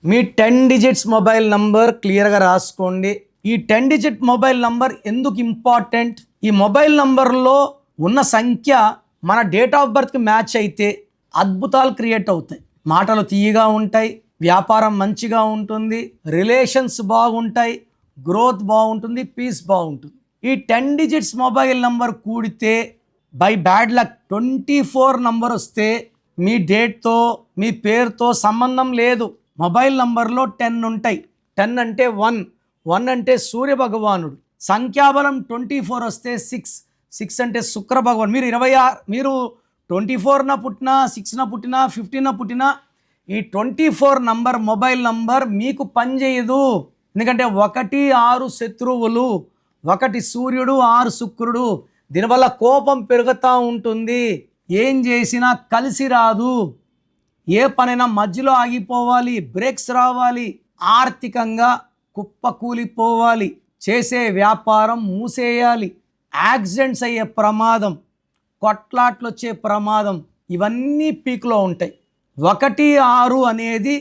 మీ 10 digits mobile number క్లియర్గా రాసుకోండి. ఈ 10 డిజిట్ మొబైల్ నంబర్ ఎందుకు ఇంపార్టెంట్? ఈ మొబైల్ నంబర్లో ఉన్న సంఖ్య మన డేట్ ఆఫ్ బర్త్కి మ్యాచ్ అయితే అద్భుతాలు క్రియేట్ అవుతాయి. మాటలు తీయగా ఉంటాయి, వ్యాపారం మంచిగా ఉంటుంది, రిలేషన్స్ బాగుంటాయి, గ్రోత్ బాగుంటుంది, పీస్ బాగుంటుంది. ఈ 10 డిజిట్స్ మొబైల్ నంబర్ కూడితే బై బ్యాడ్ లక్ 24 నంబర్ వస్తే మీ డేట్తో మీ పేరుతో సంబంధం లేదు. మొబైల్ నంబర్లో 10 ఉంటాయి. 10 అంటే 1 అంటే సూర్య భగవానుడు. సంఖ్యాబలం 24 వస్తే 6 అంటే శుక్ర భగవాన్. మీరు 24న పుట్టినా, 6న పుట్టినా, 15న పుట్టినా ఈ 24 నంబర్ మొబైల్ నంబర్ మీకు పనిచేయదు. ఎందుకంటే 1 6 శత్రువులు, 1 సూర్యుడు, 6 శుక్రుడు. దీనివల్ల కోపం పెరుగుతూ ఉంటుంది. ఏం చేసినా కలిసి రాదు. ఏ పనైనా మధ్యలో ఆగిపోవాలి, బ్రేక్స్ రావాలి, ఆర్థికంగా కుప్పకూలిపోవాలి, చేసే వ్యాపారం మూసేయాలి, యాక్సిడెంట్స్ అయ్యే ప్రమాదం, కొట్లాట్లు వచ్చే ప్రమాదం, ఇవన్నీ పీక్లో ఉంటాయి. 1 6 అనేది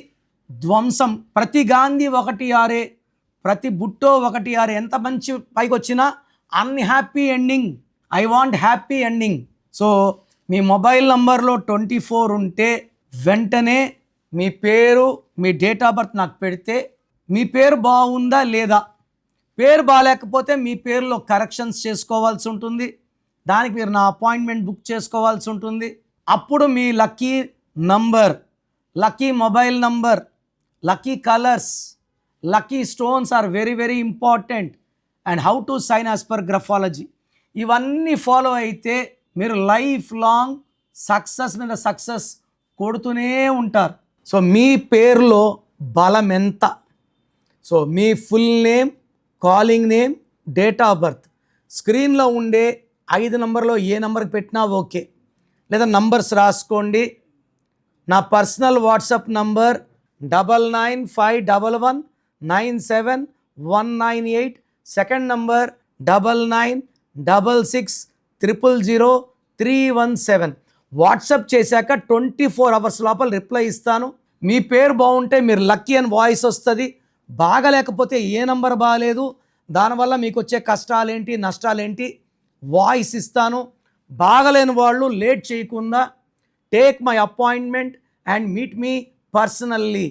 ధ్వంసం. ప్రతి గాంధీ 1 6, ప్రతి బుట్టో 1 6. ఎంత మంచి పైకి వచ్చినా unhappy ending. I want happy ending. So me mobile నంబర్లో 24 ఉంటే వెంటనే మీ పేరు, మీ డేట్ ఆఫ్ బర్త్ నాకు పెడితే మీ పేరు బాగుందా లేదా, పేరు బాగాలేకపోతే మీ పేరులో కరెక్షన్స్ చేసుకోవాల్సి ఉంటుంది. దానికి మీరు నా అపాయింట్మెంట్ బుక్ చేసుకోవాల్సి ఉంటుంది. అప్పుడు మీ lucky number, lucky mobile number, lucky colours, lucky stones are very very important. And how to sign as per graphology, ఇవన్నీ ఫాలో అయితే మీరు లైఫ్ లాంగ్ సక్సెస్ మీద సక్సెస్ కొడుతూనే ఉంటారు. సో మీ పేరులో బలం ఎంత? సో మీ full name, calling name, date of birth, స్క్రీన్లో ఉండే 5 నంబర్లో ఏ నంబర్కి పెట్టినా ఓకే. లేదా నంబర్స్ రాసుకోండి. నా personal WhatsApp number 9951197198. Second number 9966000317. WhatsApp చేశాక 24 అవర్స్ లోపల రిప్లై ఇస్తాను. మీ పేరు బాగుంటే మీరు లక్కీ అని వాయిస్ వస్తుంది. బాగలేకపోతే ఏ నంబర్ బాగాలేదు, దానివల్ల మీకు వచ్చే కష్టాలేంటి, నష్టాలేంటి వాయిస్ ఇస్తాను. బాగలేని వాళ్ళు లేట్ చేయకుండా take my appointment and meet me personally.